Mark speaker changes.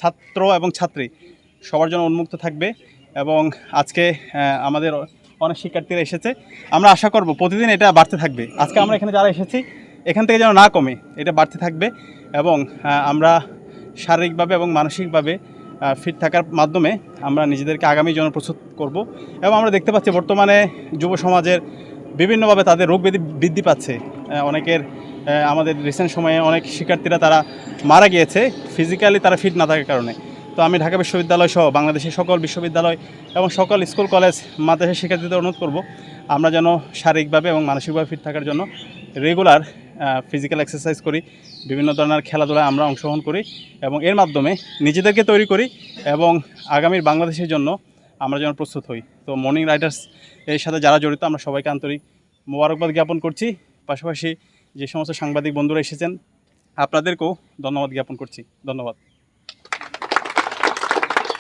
Speaker 1: ছাত্র এবং ছাত্রী সবার জন্য উন্মুক্ত থাকবে। এবং আজকে আমাদের অনেক শিক্ষার্থীরা এসেছে, আমরা আশা করব প্রতিদিন এটা বাড়তে থাকবে। আজকে আমরা এখানে যারা এসেছি এখান থেকে যেন না কমে, এটা বাড়তে থাকবে। এবং আমরা শারীরিকভাবে এবং মানসিকভাবে ফিট থাকার মাধ্যমে আমরা নিজেদেরকে আগামীর জন্য প্রস্তুত করব। এবং আমরা দেখতে পাচ্ছি বর্তমানে যুব সমাজের বিভিন্নভাবে তাদের রোগ ব্যাধি বৃদ্ধি পাচ্ছে। অনেকের আমাদের রিসেন্ট সময়ে অনেক শিক্ষার্থীরা তারা মারা গিয়েছে ফিজিক্যালি তারা ফিট না থাকার কারণে। তো আমি ঢাকা বিশ্ববিদ্যালয় সহ বাংলাদেশের সকল বিশ্ববিদ্যালয় এবং সকল স্কুল কলেজ মাদ্রাসার শিক্ষার্থীদের অনুরোধ করব আমরা যেন শারীরিকভাবে এবং মানসিকভাবে ফিট থাকার জন্য রেগুলার ফিজিক্যাল এক্সারসাইজ করি, বিভিন্ন ধরনের খেলাধুলায় আমরা অংশগ্রহণ করি এবং এর মাধ্যমে নিজেদেরকে তৈরি করি এবং আগামীর বাংলাদেশের জন্য আমরা যেন প্রস্তুত হই। তো মর্নিং রাইডার্স এর সাথে যারা জড়িত আমরা সবাইকে আন্তরিক মোবারকবাদ জ্ঞাপন করছি। পাশাপাশি যে সমস্ত সাংবাদিক বন্ধুরা এসেছেন আপনাদেরকেও ধন্যবাদ জ্ঞাপন করছি। ধন্যবাদ।